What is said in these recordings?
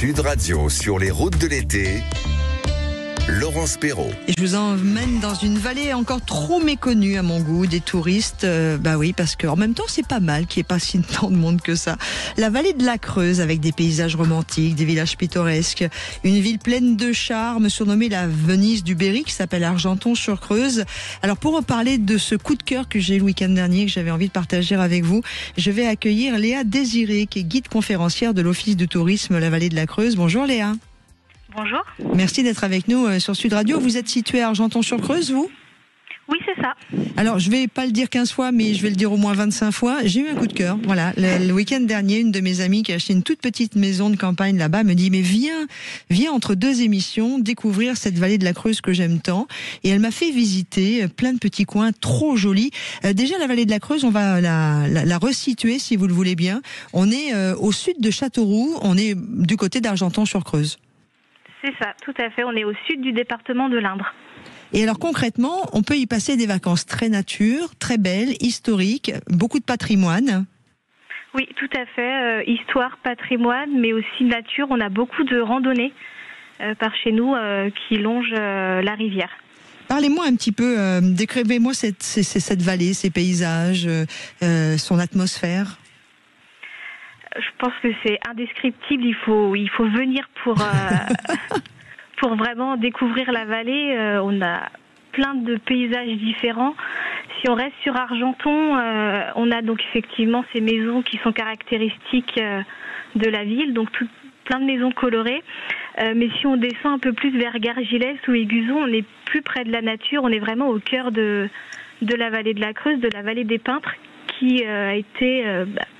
Sud Radio sur les routes de l'été, Laurence Perrault. Et je vous emmène dans une vallée encore trop méconnue à mon goût des touristes. Bah oui, parce qu'en même temps, c'est pas mal qu'il n'y ait pas si tant de monde que ça. La vallée de la Creuse, avec des paysages romantiques, des villages pittoresques, une ville pleine de charme, surnommée la Venise du Berry, qui s'appelle Argenton-sur-Creuse. Alors, pour en parler de ce coup de cœur que j'ai eu le week-end dernier, que j'avais envie de partager avec vous, je vais accueillir Léa Désiré, qui est guide conférencière de l'Office du tourisme La Vallée de la Creuse. Bonjour Léa. Bonjour. Merci d'être avec nous sur Sud Radio. Vous êtes situé à Argenton-sur-Creuse, vous ? Oui, c'est ça. Alors, je vais pas le dire 15 fois, mais je vais le dire au moins 25 fois. J'ai eu un coup de cœur. Voilà. Le week-end dernier, une de mes amies qui a acheté une toute petite maison de campagne là-bas me dit, mais viens entre deux émissions découvrir cette vallée de la Creuse que j'aime tant. Et elle m'a fait visiter plein de petits coins trop jolis. Déjà, la vallée de la Creuse, on va la resituer si vous le voulez bien. On est au sud de Châteauroux. On est du côté d'Argenton-sur-Creuse. C'est ça, tout à fait. On est au sud du département de l'Indre. Et alors concrètement, on peut y passer des vacances très nature, très belles, historiques, beaucoup de patrimoine. Oui, tout à fait. Histoire, patrimoine, mais aussi nature. On a beaucoup de randonnées par chez nous qui longent la rivière. Parlez-moi un petit peu, décrivez-moi cette vallée, ces paysages, son atmosphère. Je pense que c'est indescriptible. Il faut venir pour vraiment découvrir la vallée. On a plein de paysages différents. Si on reste sur Argenton, on a donc effectivement ces maisons qui sont caractéristiques de la ville, donc plein de maisons colorées. Mais si on descend un peu plus vers Gargilès ou Aiguzon, on est plus près de la nature. On est vraiment au cœur de la vallée de la Creuse, de la vallée des peintres, qui a été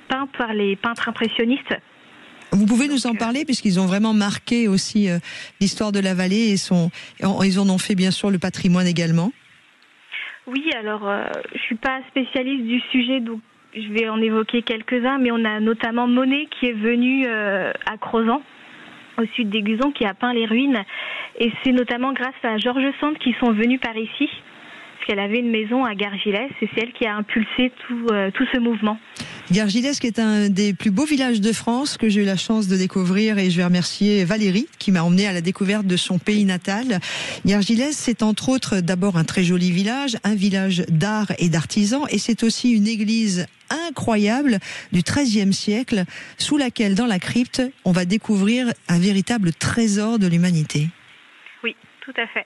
peint par les peintres impressionnistes. Vous pouvez nous en parler, puisqu'ils ont vraiment marqué aussi l'histoire de la vallée et ils en ont fait bien sûr le patrimoine également. Oui, alors je suis pas spécialiste du sujet, donc je vais en évoquer quelques-uns, mais on a notamment Monet qui est venu à Crozant, au sud d'Aiguzon, qui a peint les ruines. Et c'est notamment grâce à George Sand qu'ils sont venus par ici, parce qu'elle avait une maison à Gargilès, et c'est elle qui a impulsé tout ce mouvement. Gargilès, qui est un des plus beaux villages de France que j'ai eu la chance de découvrir, et je vais remercier Valérie qui m'a emmené à la découverte de son pays natal. Gargilès, c'est entre autres d'abord un très joli village, un village d'art et d'artisans, et c'est aussi une église incroyable du XIIIe siècle, sous laquelle, dans la crypte, on va découvrir un véritable trésor de l'humanité. Oui, tout à fait.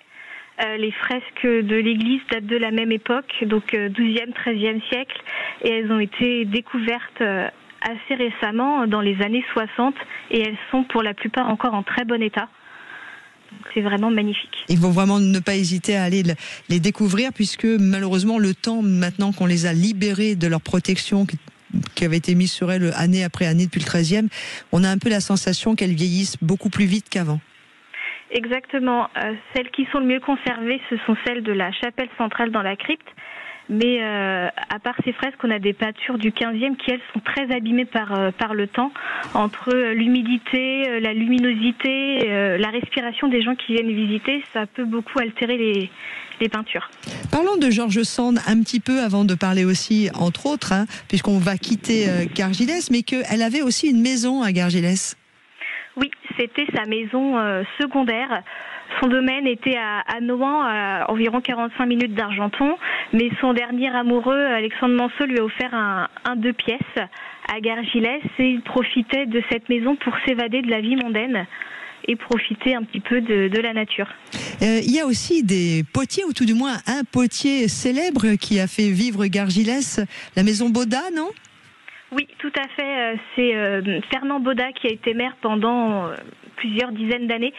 Les fresques de l'église datent de la même époque, donc 12e, 13e siècle, et elles ont été découvertes assez récemment, dans les années 60, et elles sont pour la plupart encore en très bon état. C'est vraiment magnifique. Il faut vraiment ne pas hésiter à aller les découvrir, puisque malheureusement le temps, maintenant qu'on les a libérées de leur protection qui avait été mise sur elles année après année depuis le 13e, on a un peu la sensation qu'elles vieillissent beaucoup plus vite qu'avant. Exactement. Celles qui sont le mieux conservées, ce sont celles de la chapelle centrale dans la crypte. Mais à part ces fresques, on a des peintures du 15e qui, elles, sont très abîmées par le temps, entre l'humidité, la luminosité, la respiration des gens qui viennent visiter. Ça peut beaucoup altérer les peintures. Parlons de George Sand un petit peu avant de parler aussi, entre autres, puisqu'on va quitter Gargilès, mais qu'elle avait aussi une maison à Gargilès. Oui, c'était sa maison secondaire. Son domaine était à Nohant, à environ 45 minutes d'Argenton, mais son dernier amoureux, Alexandre Manceau, lui a offert un 2 pièces à Gargilès, et il profitait de cette maison pour s'évader de la vie mondaine et profiter un petit peu de la nature. Il y a aussi des potiers, ou tout du moins un potier célèbre qui a fait vivre Gargilès, la maison Baudat, non ? Oui, tout à fait. C'est Fernand Baudat qui a été maire pendant plusieurs dizaines d'années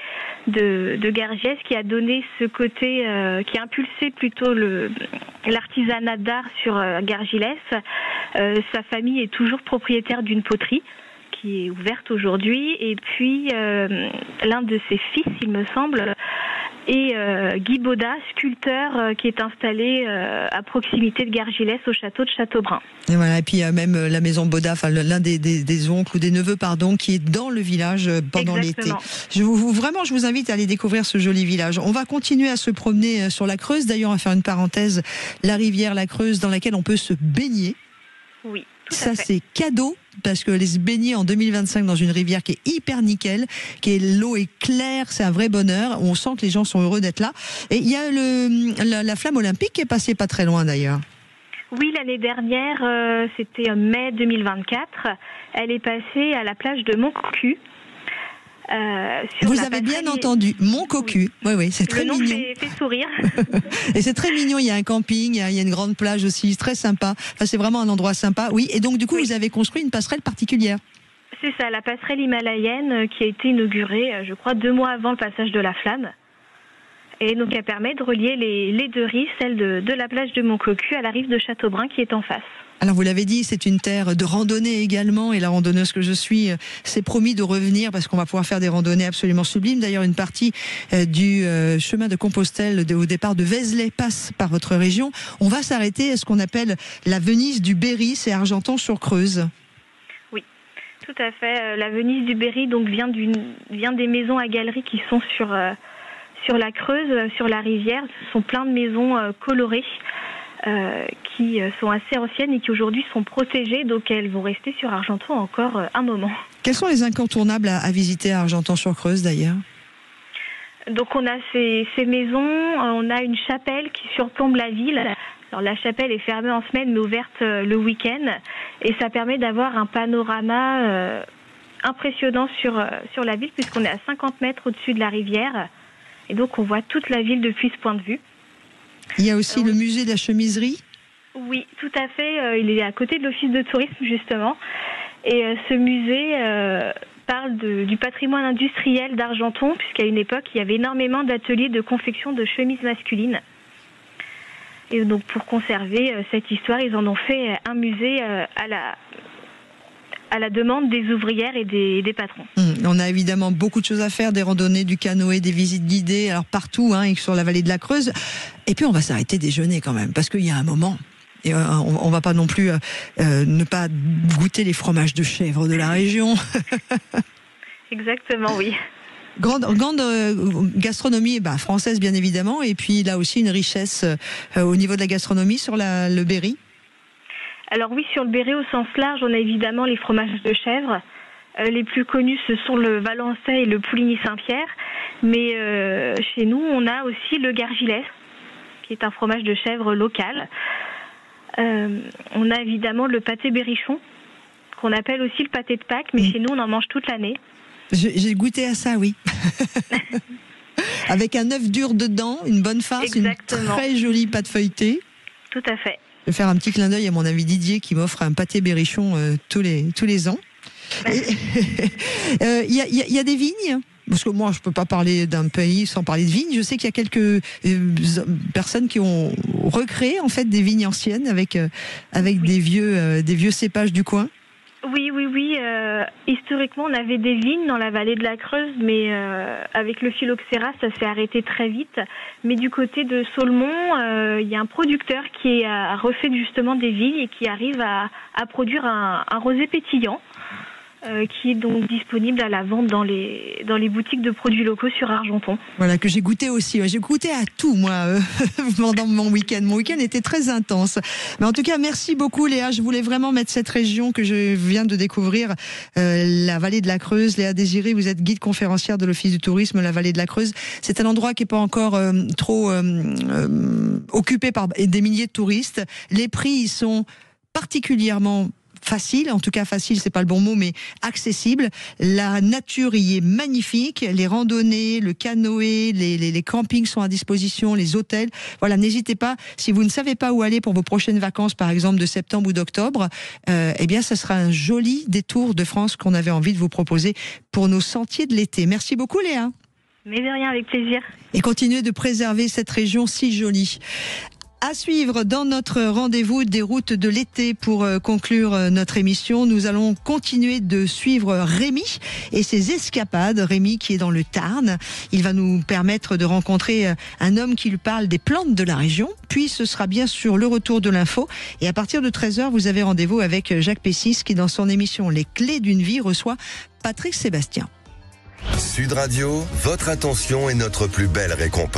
de Gargilès, qui a donné ce côté, qui a impulsé plutôt l'artisanat d'art sur Gargilès. Sa famille est toujours propriétaire d'une poterie qui est ouverte aujourd'hui. Et puis, l'un de ses fils, il me semble, et Guy Baudat, sculpteur qui est installé à proximité de Gargilès au château de Châteaubrun. Et voilà, et puis il y a même la maison Baudat, enfin l'un des oncles ou des neveux, pardon, qui est dans le village pendant l'été. Je vous invite à aller découvrir ce joli village. On va continuer à se promener sur la Creuse. D'ailleurs, on va faire une parenthèse, la rivière la Creuse, dans laquelle on peut se baigner. Oui. Ça, c'est cadeau parce que aller se baigner en 2025 dans une rivière qui est hyper nickel, l'eau est claire, c'est un vrai bonheur. On sent que les gens sont heureux d'être là. Et il y a la flamme olympique qui est passée pas très loin d'ailleurs. Oui, l'année dernière, c'était en mai 2024. Elle est passée à la plage de Montcocu. Vous avez bien entendu, Montcocu. Oui, c'est très mignon. Le nom fait sourire. Et c'est très mignon, il y a un camping, il y a une grande plage aussi, très sympa. Enfin, c'est vraiment un endroit sympa. Oui, et donc du coup, vous avez construit une passerelle particulière. C'est ça, la passerelle himalayenne qui a été inaugurée, je crois, 2 mois avant le passage de la flamme. Et donc, elle permet de relier les deux rives, celle de la plage de Montcocu à la rive de Châteaubrun qui est en face. Alors vous l'avez dit, c'est une terre de randonnée également, et la randonneuse que je suis s'est promis de revenir parce qu'on va pouvoir faire des randonnées absolument sublimes. D'ailleurs, une partie du chemin de Compostelle au départ de Vézelay passe par votre région. On va s'arrêter à ce qu'on appelle la Venise du Berry, c'est Argenton-sur-Creuse. Oui, tout à fait. La Venise du Berry donc vient des maisons à galeries qui sont sur la Creuse, sur la rivière. Ce sont plein de maisons colorées. Qui sont assez anciennes et qui aujourd'hui sont protégées, donc elles vont rester sur Argenton encore un moment. Quels sont les incontournables à visiter à Argenton-sur-Creuse d'ailleurs ? Donc on a ces maisons, on a une chapelle qui surplombe la ville. Alors la chapelle est fermée en semaine mais ouverte le week-end et ça permet d'avoir un panorama impressionnant sur la ville puisqu'on est à 50 mètres au-dessus de la rivière et donc on voit toute la ville depuis ce point de vue. Il y a aussi le musée de la chemiserie ? Oui, tout à fait. Il est à côté de l'office de tourisme, justement. Et ce musée parle du patrimoine industriel d'Argenton, puisqu'à une époque, il y avait énormément d'ateliers de confection de chemises masculines. Et donc, pour conserver cette histoire, ils en ont fait un musée à la demande des ouvrières et des patrons. On a évidemment beaucoup de choses à faire, des randonnées, du canoë, des visites guidées, alors partout, et sur la vallée de la Creuse. Et puis on va s'arrêter déjeuner quand même, parce qu'il y a un moment, et on va pas non plus ne pas goûter les fromages de chèvre de la région. Exactement, oui. Grande gastronomie française bien évidemment, et puis là aussi une richesse au niveau de la gastronomie sur le Berry. Alors oui, sur le Berry au sens large, on a évidemment les fromages de chèvre. Les plus connus, ce sont le Valençay et le Pouligny-Saint-Pierre. Mais chez nous, on a aussi le Gargilais, qui est un fromage de chèvre local. On a évidemment le pâté berrichon, qu'on appelle aussi le pâté de Pâques, mais chez nous, on en mange toute l'année. J'ai goûté à ça, oui. Avec un œuf dur dedans, une bonne farce, exactement. Une très jolie pâte feuilletée. Tout à fait. Je vais faire un petit clin d'œil à mon ami Didier qui m'offre un pâté berrichon tous les ans. Il y a des vignes, parce que moi je peux pas parler d'un pays sans parler de vignes. Je sais qu'il y a quelques personnes qui ont recréé en fait des vignes anciennes avec des vieux cépages du coin. Oui. Historiquement, on avait des vignes dans la vallée de la Creuse, mais avec le phylloxéra, ça s'est arrêté très vite. Mais du côté de Saulmont, il y a un producteur qui a refait justement des vignes et qui arrive à produire un rosé pétillant. Qui est donc disponible à la vente dans les boutiques de produits locaux sur Argenton. Voilà, que j'ai goûté aussi. J'ai goûté à tout, moi, pendant mon week-end. Mon week-end était très intense. Mais en tout cas, merci beaucoup, Léa. Je voulais vraiment mettre cette région que je viens de découvrir, la vallée de la Creuse. Léa Désiré, vous êtes guide conférencière de l'Office du tourisme, la vallée de la Creuse. C'est un endroit qui n'est pas encore trop occupé par des milliers de touristes. Les prix, ils sont particulièrement facile, en tout cas facile, c'est pas le bon mot, mais accessible. La nature y est magnifique, les randonnées, le canoë, les campings sont à disposition, les hôtels. Voilà, n'hésitez pas, si vous ne savez pas où aller pour vos prochaines vacances, par exemple de septembre ou d'octobre, eh bien, ce sera un joli détour de France qu'on avait envie de vous proposer pour nos sentiers de l'été. Merci beaucoup, Léa. Mais de rien, avec plaisir. Et continuez de préserver cette région si jolie. À suivre dans notre rendez-vous des routes de l'été pour conclure notre émission. Nous allons continuer de suivre Rémi et ses escapades. Rémi qui est dans le Tarn. Il va nous permettre de rencontrer un homme qui lui parle des plantes de la région. Puis ce sera bien sûr le retour de l'info. Et à partir de 13h, vous avez rendez-vous avec Jacques Pessis qui dans son émission Les Clés d'une vie reçoit Patrick Sébastien. Sud Radio, votre attention est notre plus belle récompense.